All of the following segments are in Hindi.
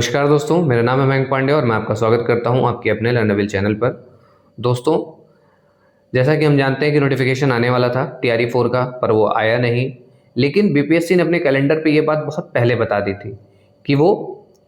नमस्कार दोस्तों, मेरा नाम है मयंक पांडे और मैं आपका स्वागत करता हूं आपके अपने लर्नेबल चैनल पर। दोस्तों, जैसा कि हम जानते हैं कि नोटिफिकेशन आने वाला था टीआरई 4 का, पर वो आया नहीं। लेकिन बीपीएससी ने अपने कैलेंडर पे ये बात बहुत पहले बता दी थी कि वो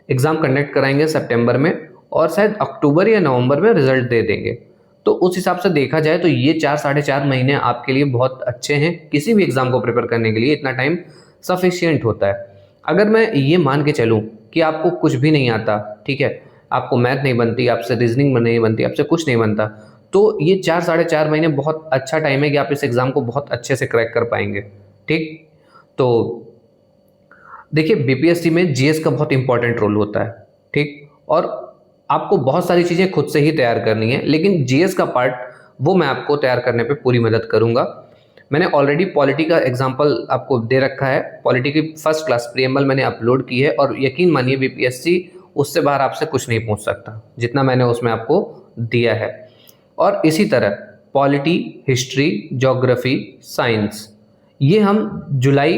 एग्ज़ाम कंडक्ट कराएंगे सितंबर में और शायद अक्टूबर या नवंबर में रिजल्ट दे देंगे। तो उस हिसाब से देखा जाए तो ये 4 साढ़े 4 महीने आपके लिए बहुत अच्छे हैं। किसी भी एग्ज़ाम को प्रिपेयर करने के लिए इतना टाइम सफिशिएंट होता है। अगर मैं ये मान के चलूँ कि आपको कुछ भी नहीं आता, ठीक है, आपको मैथ नहीं बनती, आपसे रीजनिंग नहीं बनती, आपसे कुछ नहीं बनता, तो ये 4 साढ़े 4 महीने बहुत अच्छा टाइम है कि आप इस एग्ज़ाम को बहुत अच्छे से क्रैक कर पाएंगे। ठीक, तो देखिए, बीपीएससी में जीएस का बहुत इंपॉर्टेंट रोल होता है। ठीक, और आपको बहुत सारी चीज़ें खुद से ही तैयार करनी है, लेकिन जीएस का पार्ट वो मैं आपको तैयार करने पे पूरी मदद करूंगा। मैंने ऑलरेडी पॉलिटी का एग्जाम्पल आपको दे रखा है। पॉलिटी की फर्स्ट क्लास प्रीएम्बल मैंने अपलोड की है और यकीन मानिए बीपीएससी उससे बाहर आपसे कुछ नहीं पूछ सकता जितना मैंने उसमें आपको दिया है। और इसी तरह पॉलिटी, हिस्ट्री, ज्योग्राफी, साइंस, ये हम जुलाई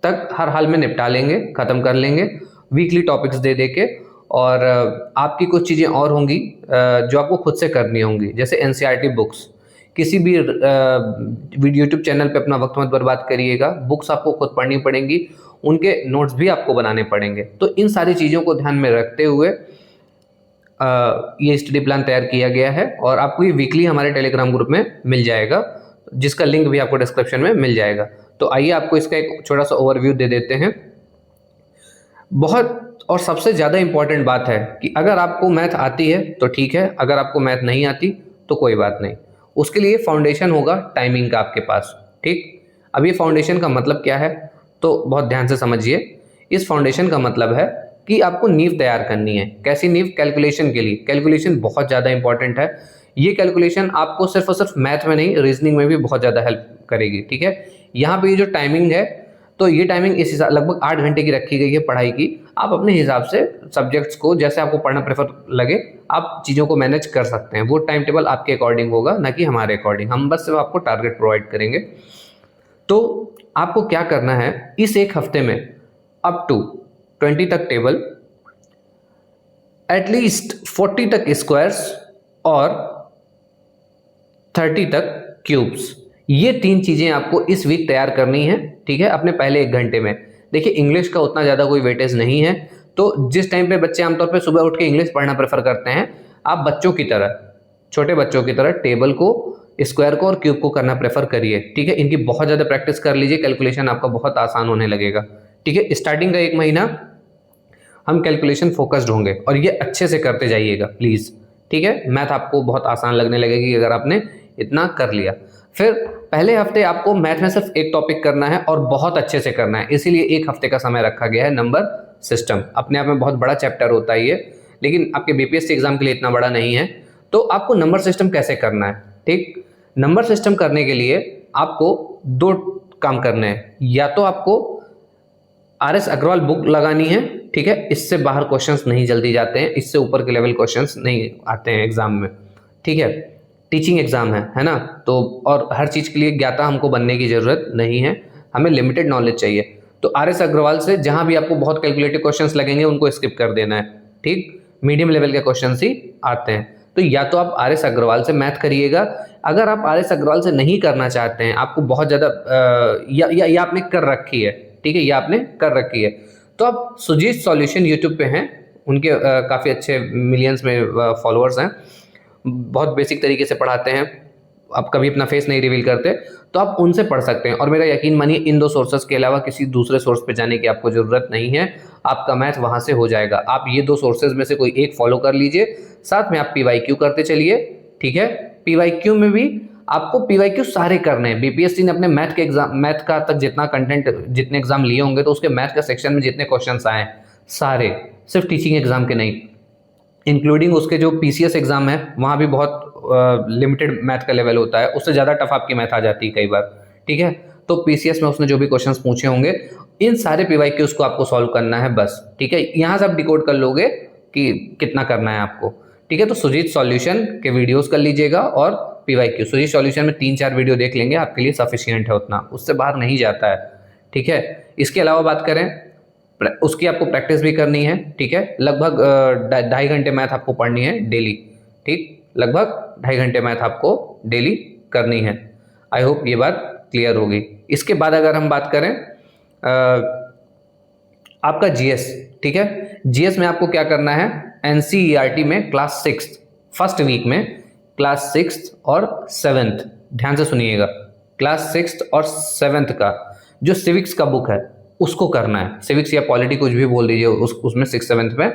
तक हर हाल में निपटा लेंगे, ख़त्म कर लेंगे वीकली टॉपिक्स दे दे के। और आपकी कुछ चीज़ें और होंगी जो आपको खुद से करनी होंगी, जैसे एनसीईआरटी बुक्स। किसी भी यूट्यूब चैनल पे अपना वक्त मत बर्बाद करिएगा, बुक्स आपको खुद पढ़नी पड़ेंगी, उनके नोट्स भी आपको बनाने पड़ेंगे। तो इन सारी चीज़ों को ध्यान में रखते हुए ये स्टडी प्लान तैयार किया गया है और आपको ये वीकली हमारे टेलीग्राम ग्रुप में मिल जाएगा, जिसका लिंक भी आपको डिस्क्रिप्शन में मिल जाएगा। तो आइए आपको इसका एक छोटा सा ओवरव्यू दे देते हैं। बहुत और सबसे ज़्यादा इंपॉर्टेंट बात है कि अगर आपको मैथ आती है तो ठीक है, अगर आपको मैथ नहीं आती तो कोई बात नहीं। उसके लिए फाउंडेशन होगा टाइमिंग का आपके पास। ठीक, अब ये फाउंडेशन का मतलब क्या है, तो बहुत ध्यान से समझिए। इस फाउंडेशन का मतलब है कि आपको नींव तैयार करनी है। कैसी नींव? कैलकुलेशन के लिए। कैलकुलेशन बहुत ज़्यादा इंपॉर्टेंट है। ये कैलकुलेशन आपको सिर्फ और सिर्फ मैथ में नहीं, रीजनिंग में भी बहुत ज़्यादा हेल्प करेगी। ठीक है, यहाँ पे ये जो टाइमिंग है, तो ये टाइमिंग इस हिसाब लगभग 8 घंटे की रखी गई है पढ़ाई की। आप अपने हिसाब से सब्जेक्ट्स को जैसे आपको पढ़ना प्रेफर लगे, आप चीज़ों को मैनेज कर सकते हैं। वो टाइम टेबल आपके अकॉर्डिंग होगा, ना कि हमारे अकॉर्डिंग। हम बस सिर्फ आपको टारगेट प्रोवाइड करेंगे। तो आपको क्या करना है, इस एक हफ्ते में अप टू 20 तक टेबल, एटलीस्ट 40 तक स्क्वायर्स और 30 तक क्यूब्स, ये 3 चीज़ें आपको इस वीक तैयार करनी है। ठीक है, अपने पहले 1 घंटे में। देखिए, इंग्लिश का उतना ज़्यादा कोई वेटेज नहीं है, तो जिस टाइम पे बच्चे आमतौर पे सुबह उठ के इंग्लिश पढ़ना प्रेफर करते हैं, आप बच्चों की तरह, छोटे बच्चों की तरह टेबल को, स्क्वायर को और क्यूब को करना प्रेफर करिए। ठीक है, इनकी बहुत ज़्यादा प्रैक्टिस कर लीजिए, कैलकुलेशन आपका बहुत आसान होने लगेगा। ठीक है, स्टार्टिंग का 1 महीना हम कैलकुलेशन फोकस्ड होंगे और ये अच्छे से करते जाइएगा प्लीज़। ठीक है, मैथ आपको बहुत आसान लगने लगेगी अगर आपने इतना कर लिया। फिर पहले हफ्ते आपको मैथ में सिर्फ एक टॉपिक करना है और बहुत अच्छे से करना है, इसीलिए 1 हफ्ते का समय रखा गया है। नंबर सिस्टम अपने आप में बहुत बड़ा चैप्टर होता है ये, लेकिन आपके बीपीएससी एग्जाम के लिए इतना बड़ा नहीं है। तो आपको नंबर सिस्टम कैसे करना है? ठीक, नंबर सिस्टम करने के लिए आपको 2 काम करने हैं। या तो आपको आर.एस. अग्रवाल बुक लगानी है। ठीक है, इससे बाहर क्वेश्चंस नहीं जल्दी जाते हैं, इससे ऊपर के लेवल क्वेश्चंस नहीं आते हैं एग्जाम में। ठीक है, टीचिंग एग्जाम है ना, तो और हर चीज़ के लिए ज्ञाता हमको बनने की ज़रूरत नहीं है, हमें लिमिटेड नॉलेज चाहिए। तो आर.एस. अग्रवाल से जहाँ भी आपको बहुत कैलकुलेटिव क्वेश्चंस लगेंगे उनको स्किप कर देना है। ठीक, मीडियम लेवल के क्वेश्चंस ही आते हैं। तो या तो आप आर.एस. अग्रवाल से मैथ करिएगा। अगर आप आर.एस. अग्रवाल से नहीं करना चाहते हैं, आपको बहुत ज़्यादा या आपने कर रखी है, ठीक है, या आपने कर रखी है, तो आप सुजीत सॉल्यूशन यूट्यूब पे हैं, उनके काफ़ी अच्छे मिलियंस में फॉलोअर्स हैं, बहुत बेसिक तरीके से पढ़ाते हैं, आप कभी अपना फेस नहीं रिवील करते, तो आप उनसे पढ़ सकते हैं। और मेरा यकीन मानिए, इन 2 सोर्सेज के अलावा किसी दूसरे सोर्स पे जाने की आपको ज़रूरत नहीं है, आपका मैथ वहाँ से हो जाएगा। आप ये 2 सोर्सेज में से कोई एक फॉलो कर लीजिए, साथ में आप पीवाईक्यू करते चलिए। ठीक है, पीवाईक्यू में भी आपको पीवाईक्यू सारे करने हैं। बीपीएससी ने अपने मैथ के एग्जाम, मैथ का तक जितना कंटेंट, जितने एग्जाम लिए होंगे, तो उसके मैथ का सेक्शन में जितने क्वेश्चंस आए सारे, सिर्फ टीचिंग एग्जाम के नहीं, इंक्लूडिंग उसके जो पीसीएस एग्जाम है, वहाँ भी बहुत लिमिटेड मैथ का लेवल होता है, उससे ज़्यादा टफ आपकी मैथ आ जाती है कई बार। ठीक है, तो पीसीएस में उसने जो भी क्वेश्चंस पूछे होंगे, इन सारे पीवाईक्यूज को आपको सॉल्व करना है बस। ठीक है, यहाँ से आप डिकोड कर लोगे कि कितना करना है आपको। ठीक है, तो सुजीत सॉल्यूशन के वीडियोस कर लीजिएगा और पीवाईक्यू, सुजीत सॉल्यूशन में 3-4 वीडियो देख लेंगे, आपके लिए सफिशिएंट है उतना, उससे बाहर नहीं जाता है। ठीक है, इसके अलावा बात करें उसकी आपको प्रैक्टिस भी करनी है, ठीक है। लगभग 2.5 घंटे मैथ आपको पढ़नी है डेली, ठीक, लगभग 2.5 घंटे मैथ आपको डेली करनी है। आई होप ये बात क्लियर होगी। इसके बाद अगर हम बात करें आपका जीएस, ठीक है। जीएस में आपको क्या करना है, एनसीईआरटी में क्लास 6 फर्स्ट वीक में क्लास 6 और 7th, ध्यान से सुनिएगा, क्लास 6 और 7th का जो सिविक्स का बुक है उसको करना है। सिविक्स या पॉलिटी कुछ भी बोल दीजिए, उसमें 6-7th में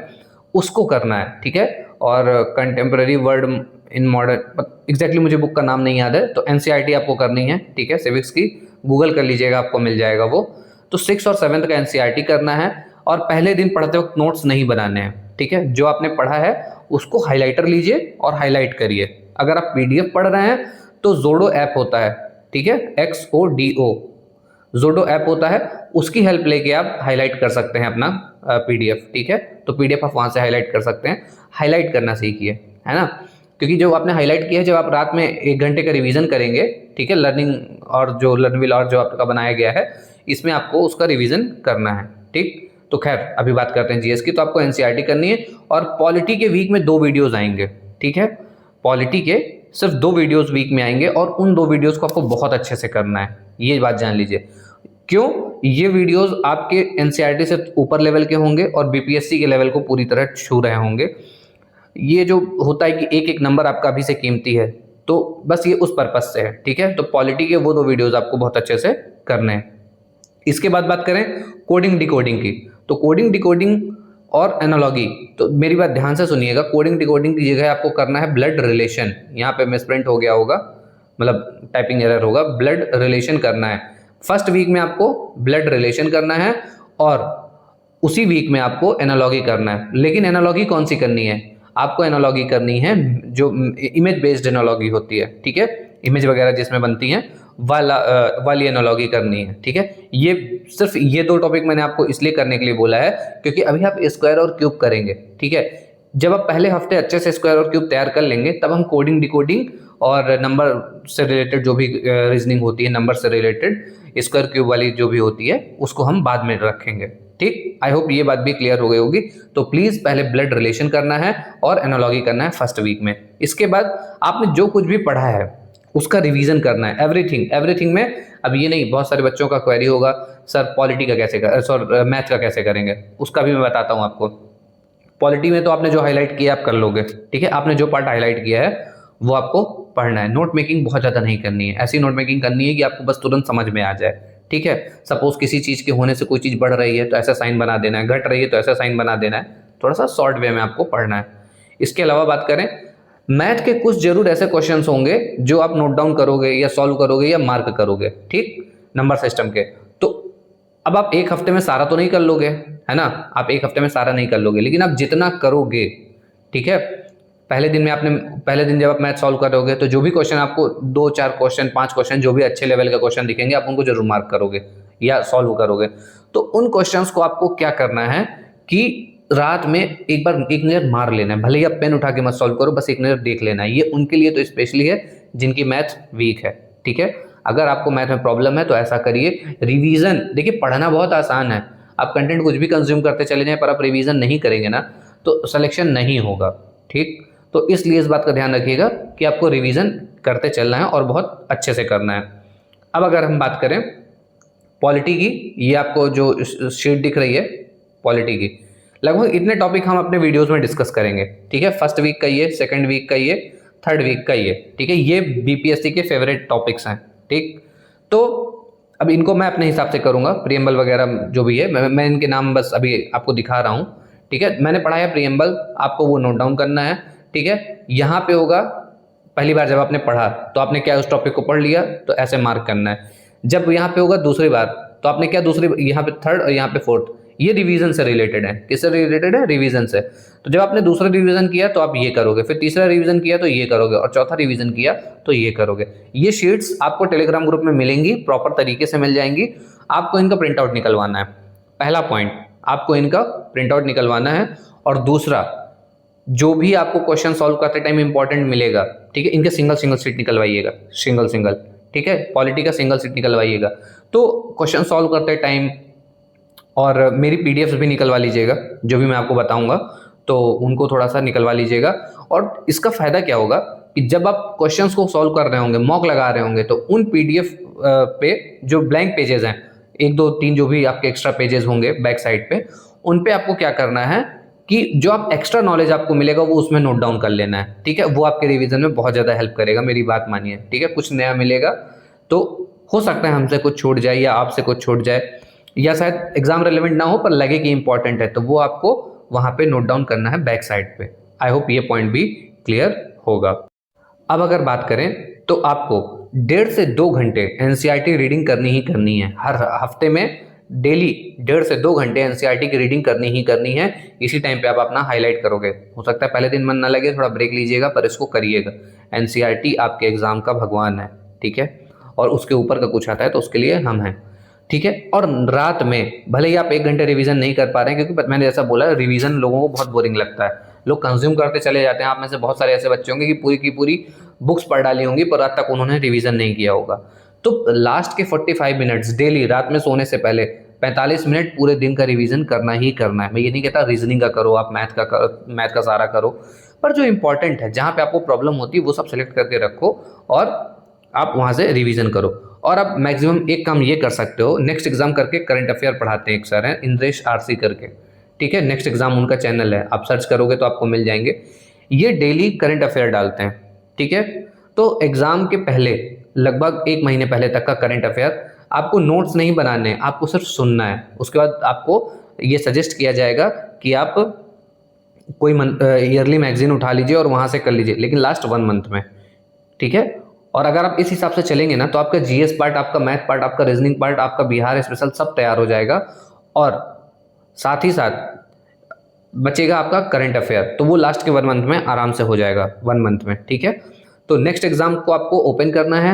उसको करना है, ठीक है। और contemporary word in modern, exactly मुझे बुक का नाम नहीं याद है, तो एनसीईआरटी आपको करनी है, ठीक है। सिविक्स की गूगल कर लीजिएगा, आपको मिल जाएगा वो। तो 6 और 7th का एनसीईआरटी करना है, और पहले दिन पढ़ते वक्त नोट्स नहीं बनाने हैं, ठीक है। जो आपने पढ़ा है उसको हाईलाइटर लीजिए और हाईलाइट करिए। अगर आप पीडीएफ पढ़ रहे हैं तो जोडो ऐप होता है, ठीक है, XODO जोडो ऐप होता है, उसकी हेल्प लेके आप हाईलाइट कर सकते हैं अपना पीडीएफ, ठीक है। तो पीडीएफ आप वहाँ से हाईलाइट कर सकते हैं। हाईलाइट करना सीखिए, है ना, क्योंकि जो आपने हाईलाइट किया है, जब आप रात में 1 घंटे का रिवीजन करेंगे, ठीक है, लर्निंग और जो लर्नविल और जो आपका बनाया गया है, इसमें आपको उसका रिवीजन करना है, ठीक। तो खैर अभी बात करते हैं जीएस की। तो आपको एनसीईआरटी करनी है, और पॉलिटी के वीक में 2 वीडियोस आएंगे, ठीक है। पॉलिटी के सिर्फ 2 वीडियोस वीक में आएंगे, और उन 2 वीडियोस को आपको बहुत अच्छे से करना है, ये बात जान लीजिए। क्यों? ये वीडियोस आपके एनसीईआरटी से ऊपर लेवल के होंगे और बीपीएससी के लेवल को पूरी तरह छू रहे होंगे। ये जो होता है कि एक एक नंबर आपका अभी से कीमती है, तो बस ये उस पर्पज से है, ठीक है। तो पॉलिटी के वो 2 वीडियोस आपको बहुत अच्छे से करने हैं। इसके बाद बात करें कोडिंग डिकोडिंग की, तो कोडिंग डिकोडिंग और एनालॉगी, तो मेरी बात ध्यान से सुनिएगा। कोडिंग डिकोडिंग की जगह आपको करना है ब्लड रिलेशन, यहाँ पे मिसप्रिंट हो गया होगा, मतलब टाइपिंग एरर होगा, ब्लड रिलेशन करना है। फर्स्ट वीक में आपको ब्लड रिलेशन करना है, और उसी वीक में आपको एनालॉगी करना है। लेकिन एनालॉगी कौन सी करनी है? आपको एनालॉगी करनी है जो इमेज बेस्ड एनालॉगी होती है, ठीक है, इमेज वगैरह जिसमें बनती हैं वाली एनालॉगी करनी है, ठीक है। ये सिर्फ ये 2 टॉपिक मैंने आपको इसलिए करने के लिए बोला है क्योंकि अभी आप स्क्वायर और क्यूब करेंगे, ठीक है। जब आप पहले हफ्ते अच्छे से स्क्वायर और क्यूब तैयार कर लेंगे, तब हम कोडिंग डिकोडिंग और नंबर से रिलेटेड जो भी रीजनिंग होती है, नंबर से रिलेटेड स्क्वायर क्यूब वाली जो भी होती है, उसको हम बाद में रखेंगे, ठीक। आई होप ये बात भी क्लियर हो गई होगी। तो प्लीज पहले ब्लड रिलेशन करना है और एनालॉगी करना है फर्स्ट वीक में। इसके बाद आपने जो कुछ भी पढ़ा है उसका रिवीजन करना है, एवरीथिंग में। अब ये नहीं, बहुत सारे बच्चों का क्वेरी होगा, सर पॉलिटी का कैसे मैथ का कैसे करेंगे, उसका भी मैं बताता हूँ आपको। पॉलिटी में तो आपने जो हाईलाइट किया आप कर लोगे, ठीक है। आपने जो पार्ट हाईलाइट किया है वो आपको पढ़ना है। नोट मेकिंग बहुत ज़्यादा नहीं करनी है, ऐसी नोट मेकिंग करनी है कि आपको बस तुरंत समझ में आ जाए, ठीक है। सपोज किसी चीज़ के होने से कोई चीज़ बढ़ रही है तो ऐसा साइन बना देना है, घट रही है तो ऐसा साइन बना देना है, थोड़ा सा शॉर्ट वे में आपको पढ़ना है। इसके अलावा बात करें, मैथ के कुछ जरूर ऐसे क्वेश्चंस होंगे जो आप नोट डाउन करोगे या सॉल्व करोगे या मार्क करोगे, ठीक, नंबर सिस्टम के। तो अब आप 1 हफ्ते में सारा तो नहीं कर लोगे, है ना, आप 1 हफ्ते में सारा नहीं कर लोगे, लेकिन आप जितना करोगे, ठीक है। पहले दिन जब आप मैथ सॉल्व करोगे तो जो भी क्वेश्चन आपको 2-4 क्वेश्चन 5 क्वेश्चन जो भी अच्छे लेवल के क्वेश्चन दिखेंगे, आप उनको जरूर मार्क करोगे या सॉल्व करोगे। तो उन क्वेश्चंस को आपको क्या करना है कि रात में एक नज़र मार लेना है, भले ही आप पेन उठा के मत सॉल्व करो, बस एक नज़र देख लेना है। ये उनके लिए तो स्पेशली है जिनकी मैथ वीक है, ठीक है। अगर आपको मैथ में प्रॉब्लम है तो ऐसा करिए। रिवीजन देखिए, पढ़ना बहुत आसान है, आप कंटेंट कुछ भी कंज्यूम करते चले जाएं, पर आप रिवीजन नहीं करेंगे ना तो सिलेक्शन नहीं होगा, ठीक। तो इसलिए इस बात का ध्यान रखिएगा कि आपको रिवीजन करते चलना है और बहुत अच्छे से करना है। अब अगर हम बात करें पॉलिटी की, ये आपको जो शीट दिख रही है पॉलिटी की, लगभग इतने टॉपिक हम अपने वीडियोस में डिस्कस करेंगे, ठीक है। फर्स्ट वीक का ये, सेकंड वीक का ये, थर्ड वीक का ये, ठीक है। ये बीपीएससी के फेवरेट टॉपिक्स हैं, ठीक। तो अब इनको मैं अपने हिसाब से करूंगा, प्रीएम्बल वगैरह जो भी है, मैं इनके नाम बस अभी आपको दिखा रहा हूँ, ठीक है। मैंने पढ़ा है प्रीएम्बल, आपको वो नोट डाउन करना है, ठीक है। यहाँ पे होगा पहली बार जब आपने पढ़ा तो आपने क्या उस टॉपिक को पढ़ लिया, तो ऐसे मार्क करना है। जब यहाँ पे होगा दूसरी बार तो आपने क्या दूसरी, यहाँ पे थर्ड और यहाँ पे फोर्थ, ये रिवीजन से रिलेटेड है। किससे रिलेटेड है? रिवीजन से। तो जब आपने दूसरा रिवीजन किया तो आप ये करोगे, फिर तीसरा रिवीजन किया तो ये करोगे, और चौथा रिवीजन किया तो ये करोगे। ये शीट्स आपको टेलीग्राम ग्रुप में मिलेंगी, प्रॉपर तरीके से मिल जाएंगी। आपको इनका प्रिंट आउट निकलवाना है, पहला पॉइंट, आपको इनका प्रिंट आउट निकलवाना है। और दूसरा, जो भी आपको क्वेश्चन सॉल्व करते टाइम इंपॉर्टेंट मिलेगा, ठीक है, इनके सिंगल शीट निकलवाइएगा, ठीक है। पॉलिटी का सिंगल शीट निकलवाइएगा। तो क्वेश्चन सॉल्व करते टाइम और मेरी पीडीएफ्स भी निकलवा लीजिएगा, जो भी मैं आपको बताऊंगा तो उनको थोड़ा सा निकलवा लीजिएगा। और इसका फ़ायदा क्या होगा कि जब आप क्वेश्चंस को सॉल्व कर रहे होंगे, मॉक लगा रहे होंगे, तो उन पीडीएफ पे जो ब्लैंक पेजेस हैं, 1 2 3 जो भी आपके एक्स्ट्रा पेजेस होंगे बैक साइड पे, उन पे आपको क्या करना है कि जो आप एक्स्ट्रा नॉलेज आपको मिलेगा वो उसमें नोट डाउन कर लेना है, ठीक है। वो आपके रिवीजन में बहुत ज़्यादा हेल्प करेगा, मेरी बात मानिए, ठीक है। कुछ नया मिलेगा तो हो सकता है हमसे कुछ छूट जाए या आपसे कुछ छूट जाए, या शायद एग्जाम रिलेवेंट ना हो पर लगे कि इंपॉर्टेंट है, तो वो आपको वहां पे नोट डाउन करना है बैक साइड पे। आई होप ये पॉइंट भी क्लियर होगा। अब अगर बात करें तो आपको 1.5 से 2 घंटे एनसीईआरटी रीडिंग करनी ही करनी है। हर हफ्ते में डेली 1.5 से 2 घंटे एनसीईआरटी की रीडिंग करनी ही करनी है। इसी टाइम पे आप अपना हाईलाइट करोगे। हो सकता है पहले दिन मन ना लगे, थोड़ा ब्रेक लीजिएगा, पर इसको करिएगा। एनसीईआरटी आपके एग्जाम का भगवान है, ठीक है, और उसके ऊपर का कुछ आता है तो उसके लिए हम हैं, ठीक है। और रात में भले ही आप 1 घंटे रिवीजन नहीं कर पा रहे हैं, क्योंकि मैंने जैसा बोला रिवीजन लोगों को बहुत बोरिंग लगता है, लोग कंज्यूम करते चले जाते हैं। आप में से बहुत सारे ऐसे बच्चे होंगे कि पूरी की पूरी बुक्स पढ़ डाली होंगी पर रात तक उन्होंने रिवीजन नहीं किया होगा। तो लास्ट के 45 मिनट्स डेली रात में सोने से पहले 45 मिनट पूरे दिन का रिवीजन करना ही करना है। मैं ये नहीं कहता रीजनिंग का करो, आप मैथ का सारा करो, पर जो इंपॉर्टेंट है, जहाँ पे आपको प्रॉब्लम होती है वो सब सेलेक्ट करके रखो और आप वहाँ से रिवीजन करो। और आप मैक्सिमम एक काम ये कर सकते हो, नेक्स्ट एग्जाम करके करंट अफेयर पढ़ाते हैं एक सर हैं इंद्रेश आरसी करके, ठीक है। नेक्स्ट एग्जाम उनका चैनल है, आप सर्च करोगे तो आपको मिल जाएंगे। ये डेली करंट अफेयर डालते हैं, ठीक है। तो एग्जाम के पहले लगभग 1 महीने पहले तक का करंट अफेयर आपको नोट्स नहीं बनाने हैं, आपको सिर्फ सुनना है। उसके बाद आपको ये सजेस्ट किया जाएगा कि आप कोई ईयरली मैगजीन उठा लीजिए और वहाँ से कर लीजिए, लेकिन लास्ट 1 मंथ में, ठीक है। और अगर आप इस हिसाब से चलेंगे ना तो आपका जीएस पार्ट, आपका मैथ पार्ट, आपका रीजनिंग पार्ट, आपका बिहार स्पेशल सब तैयार हो जाएगा। और साथ ही साथ बचेगा आपका करंट अफेयर, तो वो लास्ट के 1 मंथ में आराम से हो जाएगा, 1 मंथ में, ठीक है। तो नेक्स्ट एग्जाम को आपको ओपन करना है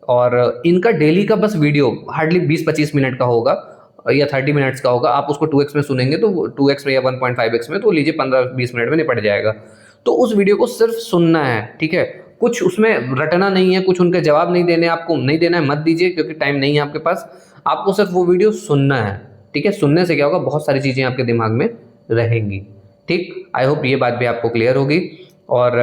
और इनका डेली का बस वीडियो हार्डली 20-25 मिनट का होगा या 30 मिनट्स का होगा। आप उसको 2x में सुनेंगे तो 2x में या 1.5x में, तो लीजिए 15-20 मिनट में निपट जाएगा। तो उस वीडियो को सिर्फ सुनना है, ठीक है। कुछ उसमें रटना नहीं है, कुछ उनके जवाब नहीं देने, आपको नहीं देना है, मत दीजिए क्योंकि टाइम नहीं है आपके पास। आपको सिर्फ वो वीडियो सुनना है, ठीक है। सुनने से क्या होगा, बहुत सारी चीज़ें आपके दिमाग में रहेंगी, ठीक। आई होप ये बात भी आपको क्लियर होगी। और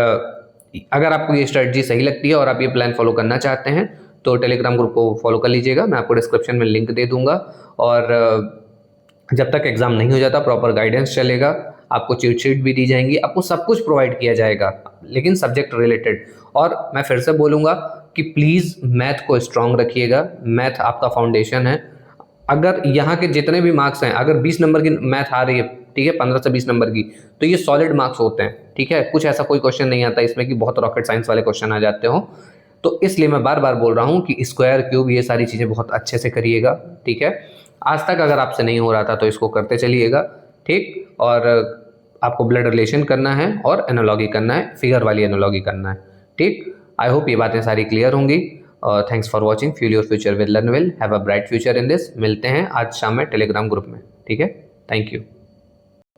अगर आपको ये स्ट्रेटजी सही लगती है और आप ये प्लान फॉलो करना चाहते हैं तो टेलीग्राम ग्रुप को फॉलो कर लीजिएगा, मैं आपको डिस्क्रिप्शन में लिंक दे दूंगा। और जब तक एग्जाम नहीं हो जाता प्रॉपर गाइडेंस चलेगा, आपको चीट शीट भी दी जाएंगी, आपको सब कुछ प्रोवाइड किया जाएगा, लेकिन सब्जेक्ट रिलेटेड। और मैं फिर से बोलूँगा कि प्लीज़ मैथ को स्ट्रांग रखिएगा, मैथ आपका फाउंडेशन है। अगर यहाँ के जितने भी मार्क्स हैं, अगर 20 नंबर की मैथ आ रही है, ठीक है, 15 से 20 नंबर की, तो ये सॉलिड मार्क्स होते हैं, ठीक है। कुछ ऐसा कोई क्वेश्चन नहीं आता इसमें कि बहुत रॉकेट साइंस वाले क्वेश्चन आ जाते हो। तो इसलिए मैं बार बार बोल रहा हूँ कि स्क्वायर क्यूब ये सारी चीज़ें बहुत अच्छे से करिएगा, ठीक है। आज तक अगर आपसे नहीं हो रहा था तो इसको करते चलिएगा, ठीक। और आपको ब्लड रिलेशन करना है और एनालॉगी करना है, फिगर वाली एनालॉगी करना है, ठीक। आई होप ये बातें सारी क्लियर होंगी। Thanks for watching fuel your future with LearnWell. Have a bright future in this. मिलते हैं आज शाम में टेलीग्राम ग्रुप में, ठीक है। Thank you.